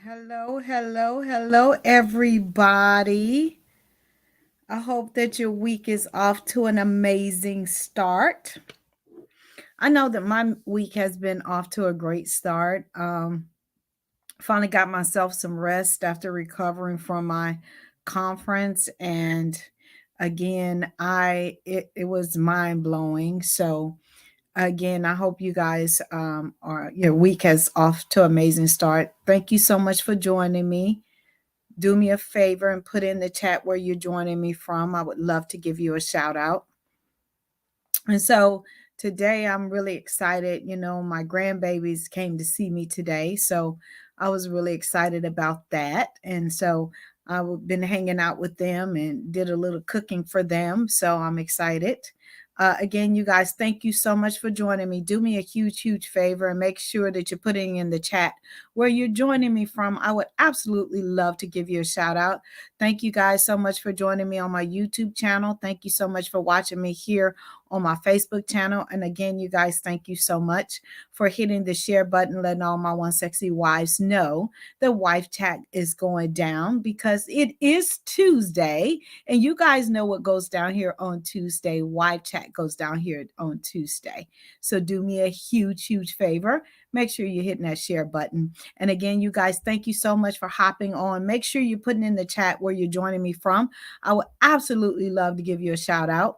Hello, hello, hello, everybody. I hope that your week is off to an amazing start. I know that my week has been off to a great start. Finally got myself some rest after recovering from my conference, and again, it was mind blowing. So again, I hope you guys are your week has off to an amazing start. Thank you so much for joining me. Do me a favor and put in the chat where you're joining me from. I would love to give you a shout out. And so today I'm really excited. You know, my grandbabies came to see me today. So I was really excited about that. And so I've been hanging out with them and did a little cooking for them. So I'm excited. Again, you guys, thank you so much for joining me. Do me a huge, huge favor and make sure that you're putting in the chat where you're joining me from. I would absolutely love to give you a shout out. Thank you guys so much for joining me on my YouTube channel. Thank you so much for watching me here on my Facebook channel. And again, you guys, thank you so much for hitting the share button, letting all my one sexy wives know the wife chat is going down because it is Tuesday. And you guys know what goes down here on Tuesday. Wife chat goes down here on Tuesday. So do me a huge, huge favor. Make sure you're hitting that share button. And again, you guys, thank you so much for hopping on. Make sure you're putting in the chat where you're joining me from. I would absolutely love to give you a shout out.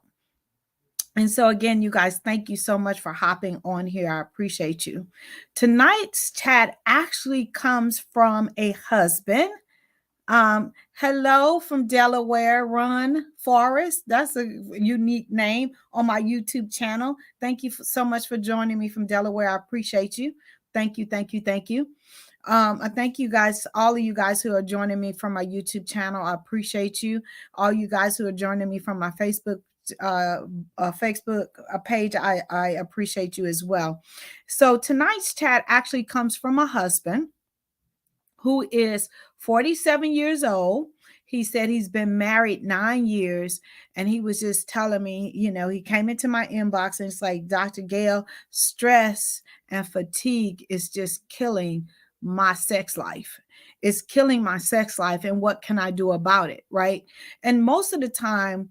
And so, again, you guys, thank you so much for hopping on here. I appreciate you. Tonight's chat actually comes from a husband. Hello from Delaware, Ron Forrest. That's a unique name on my YouTube channel. Thank you so much for joining me from Delaware. I appreciate you. Thank you, thank you, thank you. I thank you guys, all of you guys who are joining me from my YouTube channel. I appreciate you. All you guys who are joining me from my uh, Facebook page, I appreciate you as well. So tonight's chat actually comes from a husband who is 47 years old. He said he's been married 9 years, and he was just telling me, you know, he came into my inbox and it's like, Dr. Gail, stress and fatigue is just killing my sex life. It's killing my sex life. And what can I do about it? Right. And most of the time,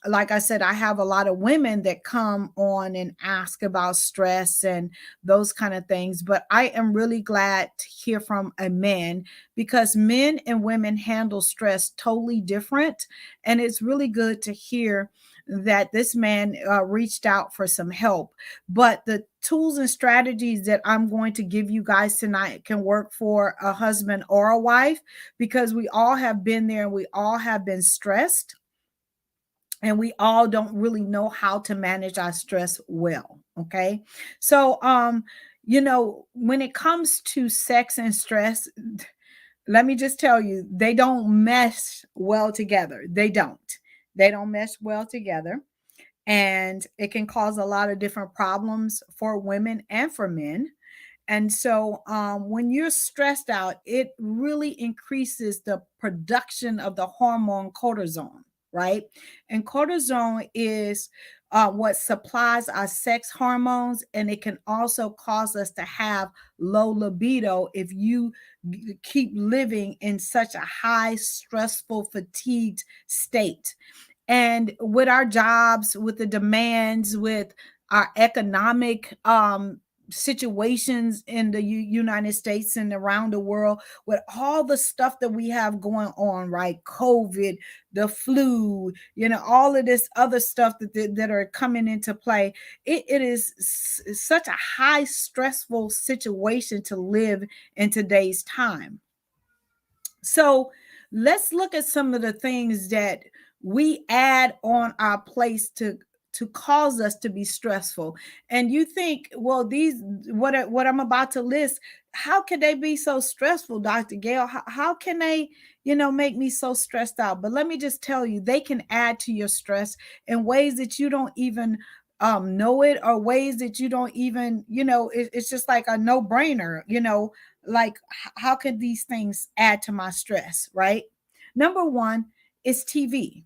like I said, I have a lot of women that come on and ask about stress and those kind of things. But I am really glad to hear from a man because men and women handle stress totally different. And it's really good to hear that this man reached out for some help. But the tools and strategies that I'm going to give you guys tonight can work for a husband or a wife because we all have been there and we all have been stressed and we all don't really know how to manage our stress well. Okay. So you know, when it comes to sex and stress, let me just tell you, they don't mesh well together. They don't mesh well together, and it can cause a lot of different problems for women and for men. And so when you're stressed out, it really increases the production of the hormone cortisone, right? And cortisone is what supplies our sex hormones, and it can also cause us to have low libido if you keep living in such a high, stressful, fatigued state. And with our jobs, with the demands, with our economic situations in the United States and around the world, with all the stuff that we have going on, right? COVID, the flu, you know, all of this other stuff that are coming into play. It is such a high stressful situation to live in today's time. So let's look at some of the things that we add on our place to cause us to be stressful. And you think, well, these what I'm about to list, how can they be so stressful, Dr. Gail? How can they, you know, make me so stressed out? But let me just tell you, they can add to your stress in ways that you don't even know it, or ways that you don't even, you know, it's just like a no-brainer, you know, like how could these things add to my stress, right? Number one is TV.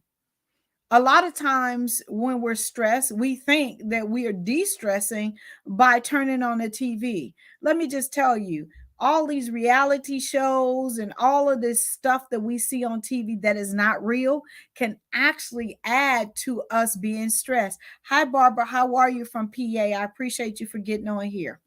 A lot of times when we're stressed, we think that we are de-stressing by turning on the TV. Let me just tell you, all these reality shows and all of this stuff that we see on TV that is not real can actually add to us being stressed. Hi, Barbara. How are you from PA? I appreciate you for getting on here.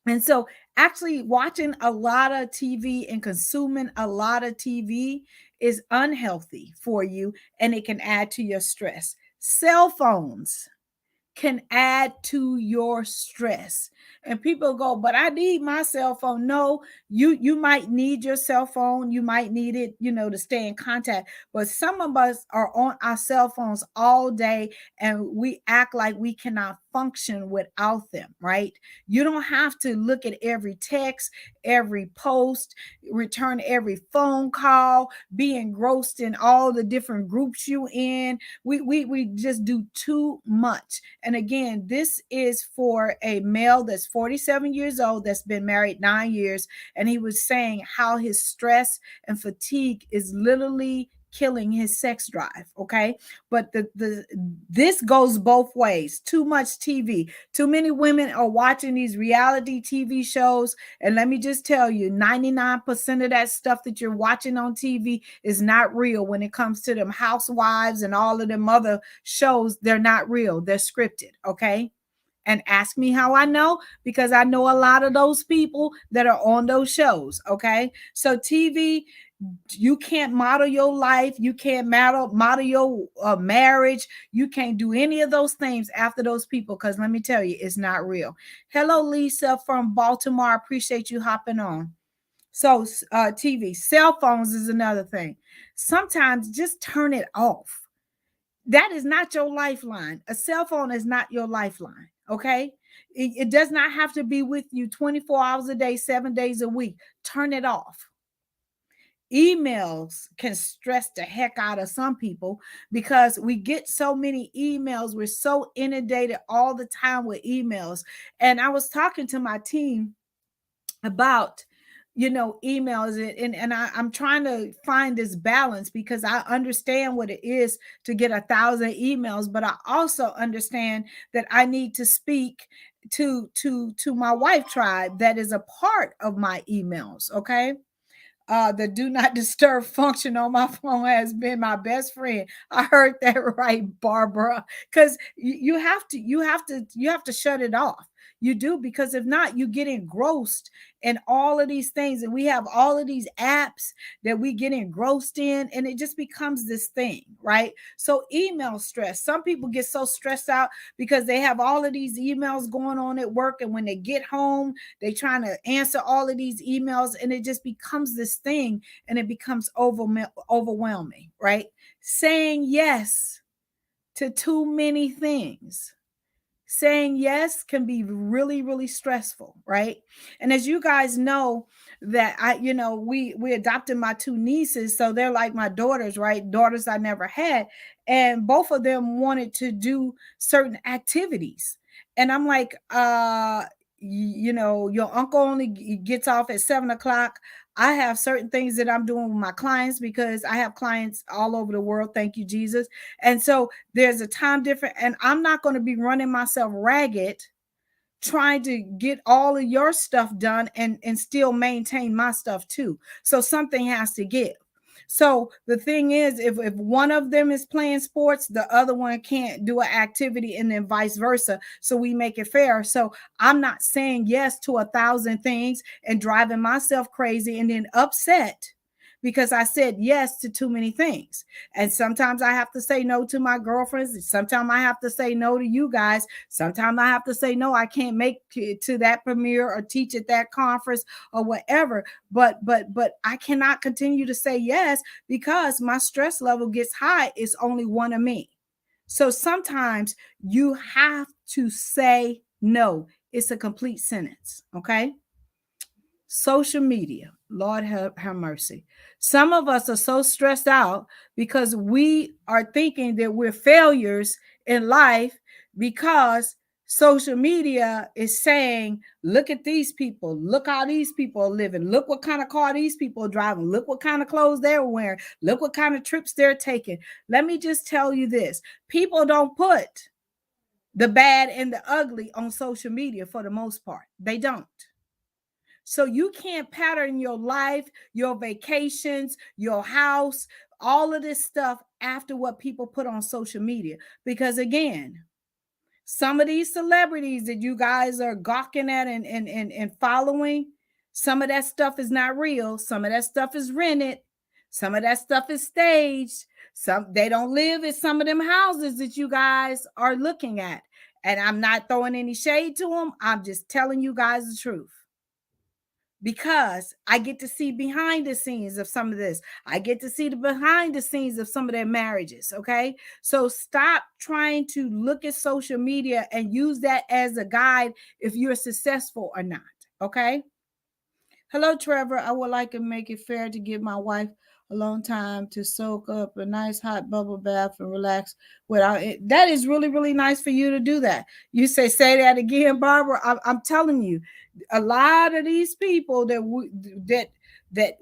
And so, actually, watching a lot of TV and consuming a lot of TV is unhealthy for you, and it can add to your stress. Cell phones can add to your stress. And people go, but I need my cell phone. No, you might need your cell phone. You might need it, to stay in contact. But some of us are on our cell phones all day and we act like we cannot function without them, right? You don't have to look at every text, every post, return every phone call, be engrossed in all the different groups you in. We just do too much. And again, this is for a male that's 47 years old, that's been married 9 years. And he was saying how his stress and fatigue is literally killing his sex drive. Okay. But this goes both ways. Too much TV. Too many women are watching these reality TV shows. And let me just tell you, 99% of that stuff that you're watching on TV is not real. When it comes to them housewives and all of them other shows, they're not real. They're scripted. Okay. And ask me how I know, because I know a lot of those people that are on those shows. Okay. So TV, you can't model your life. You can't model your marriage. You can't do any of those things after those people, because let me tell you, it's not real. Hello, Lisa from Baltimore. I appreciate you hopping on. So TV, cell phones is another thing. Sometimes just turn it off. That is not your lifeline. A cell phone is not your lifeline. Okay. It does not have to be with you 24 hours a day, 7 days a week. Turn it off. Emails can stress the heck out of some people because we get so many emails. We're so inundated all the time with emails. And I was talking to my team about emails, and I'm trying to find this balance, because I understand what it is to get 1,000 emails, but I also understand that I need to speak to my wife tribe that is a part of my emails. Okay. The do not disturb function on my phone has been my best friend. I heard that right, Barbara. Because you have to shut it off. You do, because if not, you get engrossed in all of these things, and we have all of these apps that we get engrossed in, and it just becomes this thing, right? So email stress. Some people get so stressed out because they have all of these emails going on at work, and when they get home, they trying to answer all of these emails, and it just becomes this thing, and it becomes overwhelming, right? Saying yes to too many things. Saying yes can be really, really stressful, right? And as you guys know, that we adopted my two nieces, so they're like my daughters, right? Daughters I never had, and both of them wanted to do certain activities, and I'm like, your uncle only gets off at 7 o'clock. I have certain things that I'm doing with my clients, because I have clients all over the world. Thank you, Jesus. And so there's a time difference, and I'm not going to be running myself ragged trying to get all of your stuff done and still maintain my stuff too. So something has to give. So the thing is, if one of them is playing sports, the other one can't do an activity, and then vice versa. So we make it fair. So I'm not saying yes to 1,000 things and driving myself crazy and then upset because I said yes to too many things. And sometimes I have to say no to my girlfriends. Sometimes I have to say no to you guys. Sometimes I have to say no, I can't make it to that premiere or teach at that conference or whatever. But I cannot continue to say yes, because my stress level gets high. It's only one of me. So sometimes you have to say no. It's a complete sentence. Okay. Social media, Lord have mercy. Some of us are so stressed out because we are thinking that we're failures in life, because social media is saying, look at these people, look how these people are living, look what kind of car these people are driving, look what kind of clothes they're wearing, look what kind of trips they're taking. Let me just tell you this: people don't put the bad and the ugly on social media for the most part. They don't. So you can't pattern your life, your vacations, your house, all of this stuff after what people put on social media. Because again, some of these celebrities that you guys are gawking at and following, some of that stuff is not real. Some of that stuff is rented. Some of that stuff is staged. Some they don't live in some of them houses that you guys are looking at. And I'm not throwing any shade to them. I'm just telling you guys the truth because I get to see behind the scenes of some of this. I get to see the behind the scenes of some of their marriages. Okay. So stop trying to look at social media and use that as a guide if you're successful or not. Okay. Hello, Trevor. I would like to make it fair to give my wife a long time to soak up a nice hot bubble bath and relax without it. That is really, really nice for you to do that. You say that again, Barbara. I'm telling you, a lot of these people that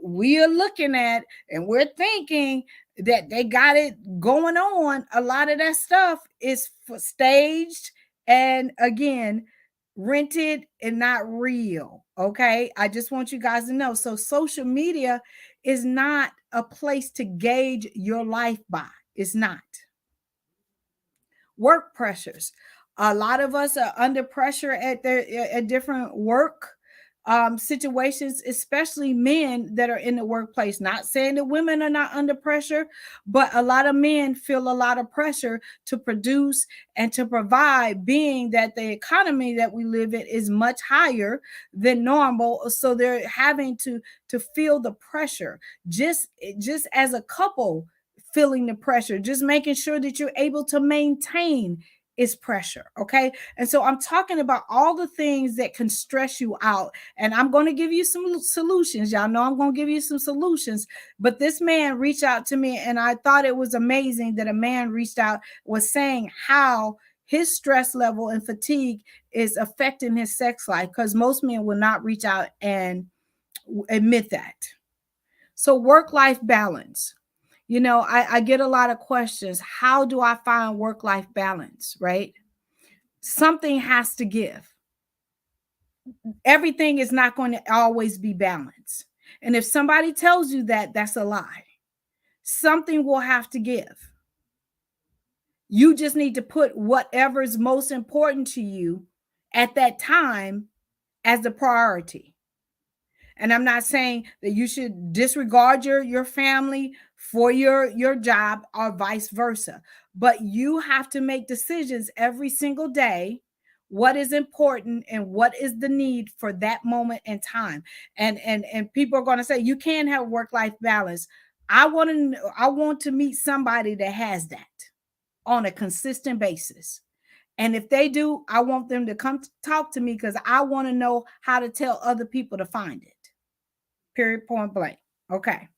we are looking at and we're thinking that they got it going on, a lot of that stuff is staged and again rented and not real. Okay. I just want you guys to know. So, social media is not a place to gauge your life by. It's not. Work pressures. A lot of us are under pressure at different work situations, especially men that are in the workplace. Not saying that women are not under pressure, but a lot of men feel a lot of pressure to produce and to provide, being that the economy that we live in is much higher than normal. So they're having to feel the pressure. Just as a couple feeling the pressure, just making sure that you're able to maintain is pressure. Okay. And so I'm talking about all the things that can stress you out. And I'm going to give you some solutions. Y'all know I'm going to give you some solutions. But this man reached out to me, and I thought it was amazing that a man reached out, was saying how his stress level and fatigue is affecting his sex life, because most men will not reach out and admit that. So, work-life balance. I get a lot of questions. How do I find work-life balance, right? Something has to give. Everything is not going to always be balanced. And if somebody tells you that, that's a lie. Something will have to give. You just need to put whatever is most important to you at that time as the priority. And I'm not saying that you should disregard your family for your job or vice versa, but you have to make decisions every single day, what is important and what is the need for that moment in time. And people are going to say you can't have work-life balance. I want to meet somebody that has that on a consistent basis. And if they do, I want them to come talk to me, because I want to know how to tell other people to find it. Period, point blank. Okay.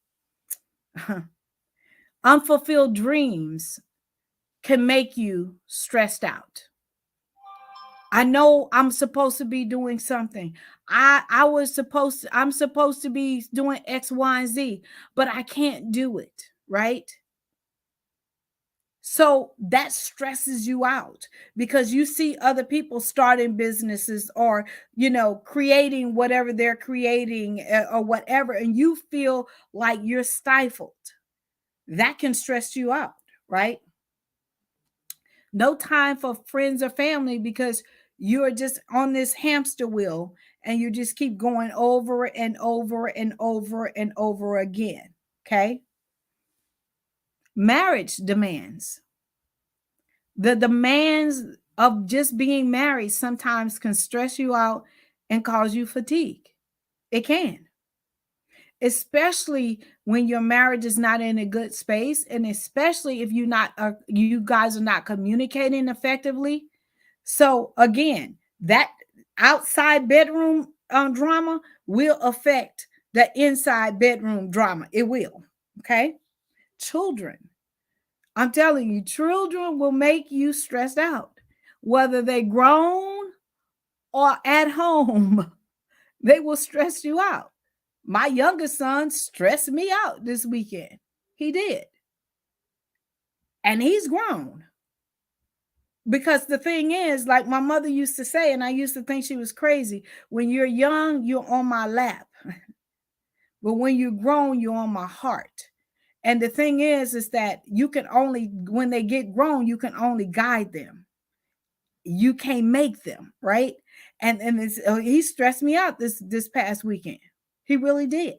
Unfulfilled dreams can make you stressed out. I know I'm supposed to be doing something. I'm supposed to be doing X, Y, and Z, but I can't do it, right? So that stresses you out because you see other people starting businesses or, creating whatever they're creating or whatever, and you feel like you're stifled. That can stress you out, right? No time for friends or family because you're just on this hamster wheel and you just keep going over and over and over and over again. Okay. Marriage demands. The demands of just being married sometimes can stress you out and cause you fatigue. It can, especially when your marriage is not in a good space, and especially if you guys are not communicating effectively. So again, that outside bedroom drama will affect the inside bedroom drama. It will. Okay. Children. I'm telling you, children will make you stressed out, whether they grown or at home. They will stress you out. My youngest son stressed me out this weekend. He did. And he's grown. Because the thing is, like my mother used to say, and I used to think she was crazy, when you're young, you're on my lap. But when you're grown, you're on my heart. And the thing is that you can only, when they get grown, you can only guide them. You can't make them, right? And he stressed me out this past weekend. He really did.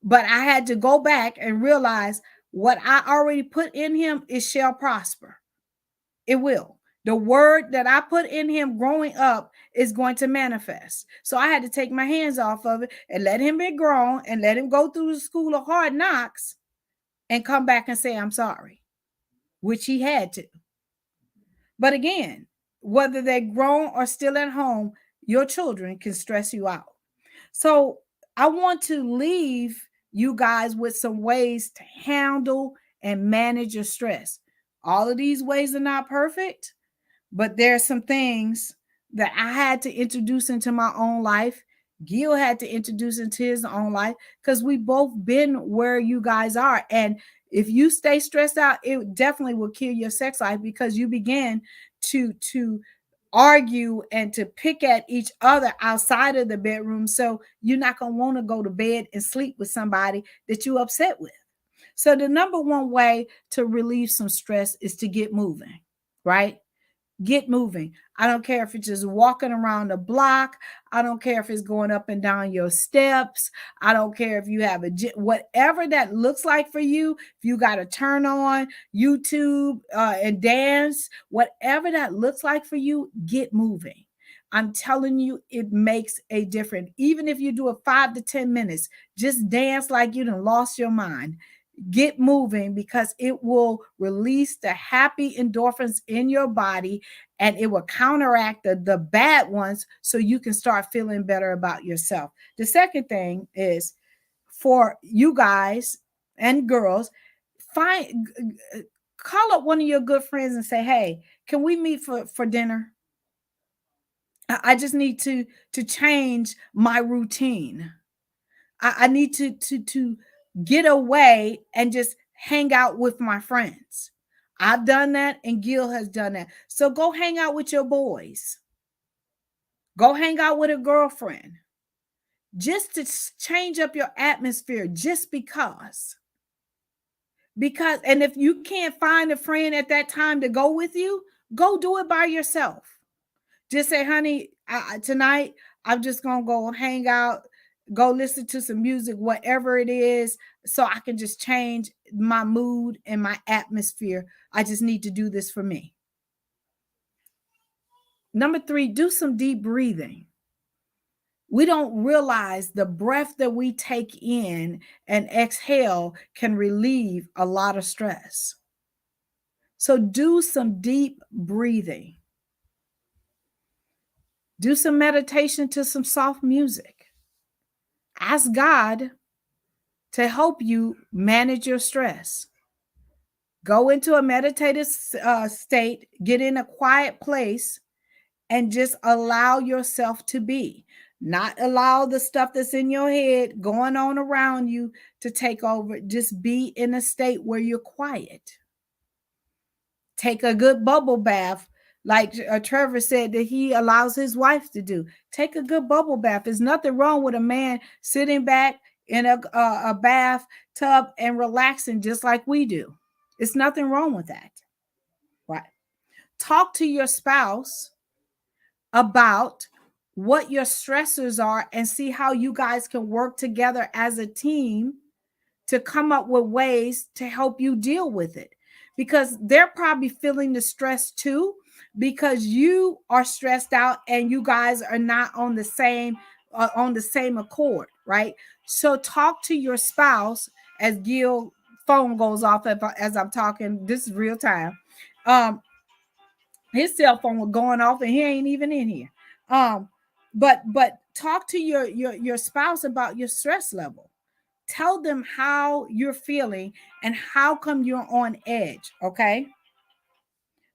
But I had to go back and realize what I already put in him is shall prosper. It will. The word that I put in him growing up is going to manifest. So I had to take my hands off of it and let him be grown and let him go through the school of hard knocks and come back and say, I'm sorry, which he had to. But again, whether they're grown or still at home, your children can stress you out. So I want to leave you guys with some ways to handle and manage your stress. All of these ways are not perfect, but there are some things that I had to introduce into my own life. Gail had to introduce into his own life because we both been where you guys are. And if you stay stressed out, it definitely will kill your sex life because you begin to argue and to pick at each other outside of the bedroom. So you're not going to want to go to bed and sleep with somebody that you're upset with. So the number one way to relieve some stress is to get moving, right? Get moving. I don't care if it's just walking around the block. I don't care if it's going up and down your steps. I don't care if you have whatever that looks like for you. If you got to turn on YouTube and dance, whatever that looks like for you, get moving. I'm telling you, it makes a difference. Even if you do it 5 to 10 minutes, just dance like you done lost your mind. Get moving because it will release the happy endorphins in your body and it will counteract the bad ones so you can start feeling better about yourself. The second thing is for you guys and girls, call up one of your good friends and say, hey, can we meet for dinner? I just need to change my routine. I need to get away and just hang out with my friends. I've done that and Gil has done that. So go hang out with your boys. Go hang out with a girlfriend. Just to change up your atmosphere just because. And if you can't find a friend at that time to go with you, go do it by yourself. Just say, honey, tonight I'm just going to go hang out, go listen to some music, whatever it is, so I can just change my mood and my atmosphere. I just need to do this for me. Number 3, do some deep breathing. We don't realize the breath that we take in and exhale can relieve a lot of stress. So do some deep breathing. Do some meditation to some soft music. Ask God to help you manage your stress. Go into a meditative state, get in a quiet place, and just allow yourself to be. Not allow the stuff that's in your head going on around you to take over. Just be in a state where you're quiet. Take a good bubble bath, like Trevor said that he allows his wife to do. Take a good bubble bath. There's nothing wrong with a man sitting back in a bath tub and relaxing just like we do. It's nothing wrong with that. Right. Talk to your spouse about what your stressors are and see how you guys can work together as a team to come up with ways to help you deal with it, because they're probably feeling the stress too, because you are stressed out and you guys are not on the same accord, right? So talk to your spouse. As Gil phone goes off as I'm talking, this is real time. His cell phone was going off and he ain't even in here. But talk to your spouse about your stress level. Tell them how you're feeling and how come you're on edge, okay?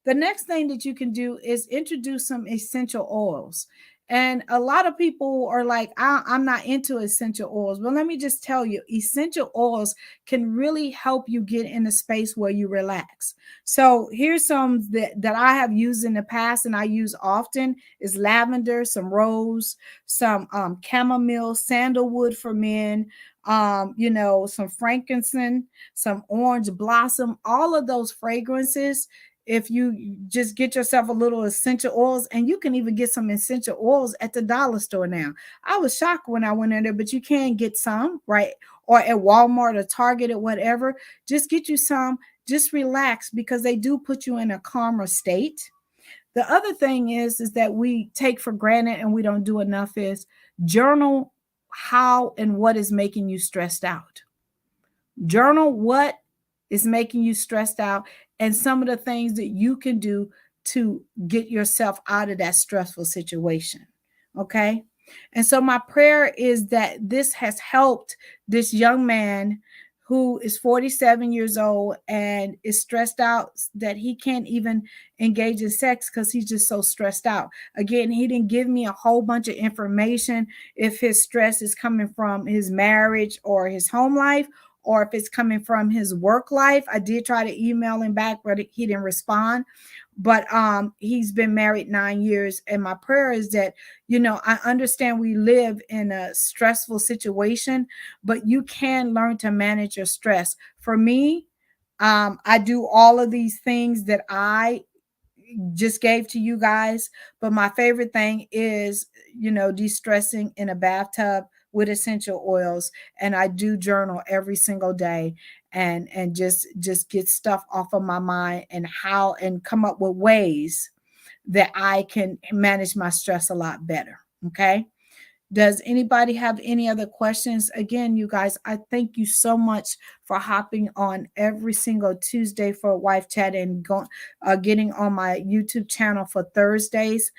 The next thing that you can do is introduce some essential oils. And a lot of people are like, I'm not into essential oils. But let me just tell you, essential oils can really help you get in a space where you relax. So here's some that I have used in the past and I use often is lavender, some rose, some chamomile, sandalwood for men, some frankincense, some orange blossom, all of those fragrances. If you just get yourself a little essential oils, and you can even get some essential oils at the dollar store now. I was shocked when I went in there, but you can get some, right? Or at Walmart or Target or whatever. Just get you some, just relax because they do put you in a calmer state. The other thing is that we take for granted and we don't do enough is journal how and what is making you stressed out. Journal what is making you stressed out and some of the things that you can do to get yourself out of that stressful situation. Okay. And so my prayer is that this has helped this young man who is 47 years old and is stressed out that he can't even engage in sex because he's just so stressed out. Again, he didn't give me a whole bunch of information if his stress is coming from his marriage or his home life or if it's coming from his work life. I did try to email him back, but he didn't respond. But he's been married 9 years, and my prayer is that, I understand we live in a stressful situation, but you can learn to manage your stress. For me, I do all of these things that I just gave to you guys, but my favorite thing is, de-stressing in a bathtub with essential oils, and I do journal every single day and just get stuff off of my mind and come up with ways that I can manage my stress a lot better. Okay? Does anybody have any other questions? Again, you guys, I thank you so much for hopping on every single Tuesday for Wife Chat and getting on my YouTube channel for Thursdays.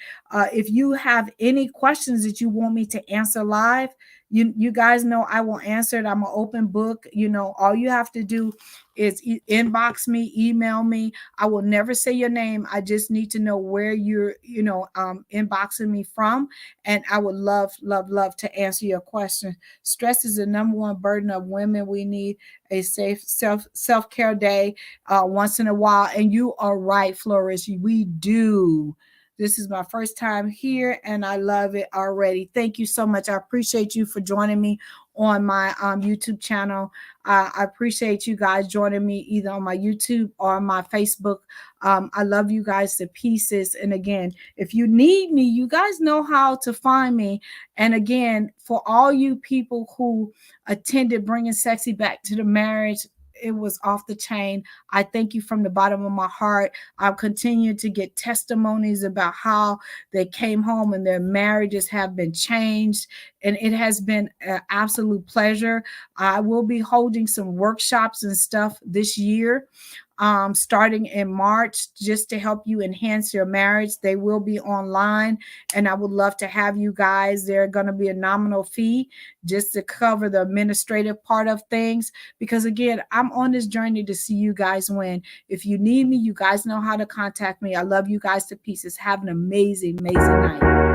If you have any questions that you want me to answer live, you guys know I will answer it. I'm an open book. All you have to do is inbox me, email me. I will never say your name. I just need to know where you're, inboxing me from, and I would love, love, love to answer your question. Stress is the number one burden of women. We need a safe self-care day once in a while. And you are right, Flourish. We do. This is my first time here and I love it already. Thank you so much. I appreciate you for joining me on my YouTube channel. I appreciate you guys joining me either on my YouTube or my Facebook. I love you guys to pieces. And again, if you need me, you guys know how to find me. And again, for all you people who attended Bringing Sexy Back to the Marriage, it was off the chain. I thank you from the bottom of my heart. I'll continue to get testimonies about how they came home and their marriages have been changed. And it has been an absolute pleasure. I will be holding some workshops and stuff this year, starting in March, just to help you enhance your marriage. They will be online, and I would love to have you guys. They're going to be a nominal fee just to cover the administrative part of things. Because again, I'm on this journey to see you guys win. If you need me, you guys know how to contact me. I love you guys to pieces. Have an amazing, amazing night.